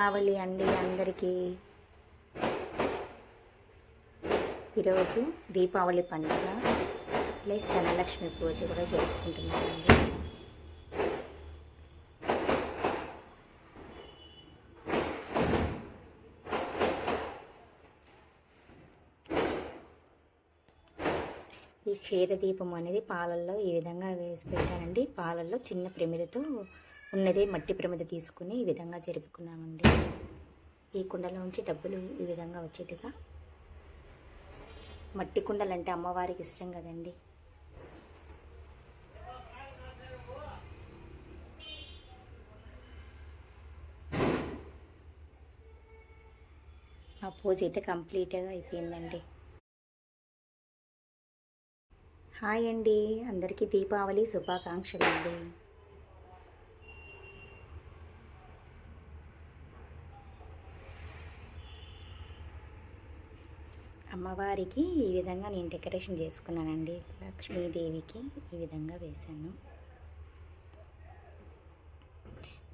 కావాలి అండి అందరికీ. ఈరోజు దీపావళి పండుగ ప్లస్ ధనలక్ష్మి పూజ కూడా జరుపుకుంటున్నామండి. ఈ క్షీర దీపం అనేది పాలల్లో ఈ విధంగా వేసి పెట్టానండి. పాలల్లో చిన్న ప్రమిదతో ఉన్నదే మట్టి ప్రమిద తీసుకుని ఈ విధంగా జరుపుకున్నామండి. ఈ కుండలోంచి డబ్బులు ఈ విధంగా వచ్చేట్టుగా. మట్టి కుండలంటే అమ్మవారికి ఇష్టం కదండి. ఆ పూజ అయితే కంప్లీట్గా అయిపోయిందండి. హాయ్ అండి, అందరికీ దీపావళి శుభాకాంక్షలు అండి. అమ్మవారికి ఈ విధంగా నేను డెకరేషన్ చేసుకున్నానండి. లక్ష్మీదేవికి ఈ విధంగా వేశాను.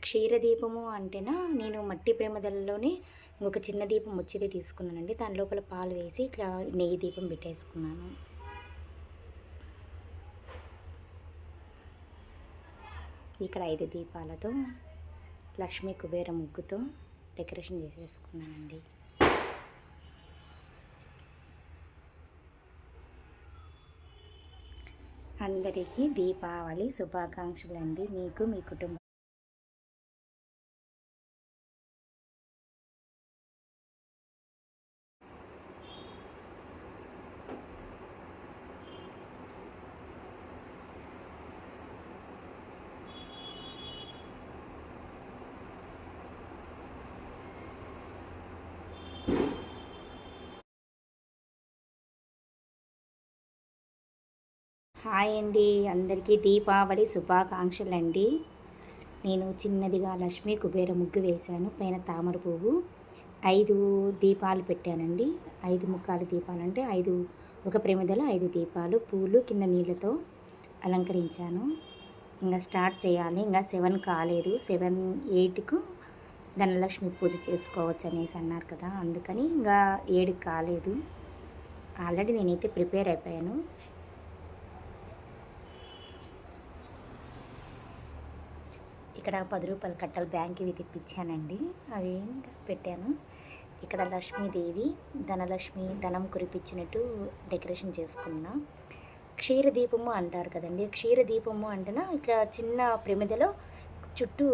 క్షీరదీపము అంటేనా నేను మట్టి ప్రమిదల్లోనే ఒక చిన్న దీపం వచ్చేది తీసుకున్నానండి. దాని లోపల పాలు వేసి ఇట్లా నెయ్యి దీపం పెట్టేసుకున్నాను. ఇక్కడ 5 దీపాలతో లక్ష్మీ కుబేర ముగ్గుతో డెకరేషన్ చేసేసుకున్నానండి. అందరికీ దీపావళి శుభాకాంక్షలు అండి, మీకు మీ కుటుంబం. హాయ్ అండి, అందరికీ దీపావళి శుభాకాంక్షలు అండి. నేను చిన్నదిగా లక్ష్మీ కుబేర ముగ్గు వేశాను. పైన తామర పువ్వు 5 దీపాలు పెట్టానండి. 5 ముక్కాలు దీపాలు అంటే 5 ఒక ప్రమిదలో 5 దీపాలు, పూలు కింద నీళ్ళతో అలంకరించాను. ఇంకా స్టార్ట్ చేయాలి. ఇంకా 7 కాలేదు. 7, 8కు ధనలక్ష్మి పూజ చేసుకోవచ్చు అనేసి అన్నారు కదా, అందుకని ఇంకా 7 కాలేదు. ఆల్రెడీ నేనైతే ప్రిపేర్ అయిపోయాను. ఇక్కడ 10 రూపాయల కట్టలు బ్యాంక్వి తెప్పించానండి, అవి పెట్టాను. ఇక్కడ లక్ష్మీదేవి ధనలక్ష్మి ధనం కురిపించినట్టు డెకరేషన్ చేసుకున్నా. క్షీరదీపము అంటారు కదండి. క్షీరదీపము అంటేనా ఇట్లా చిన్న ప్రమిదలో చుట్టూ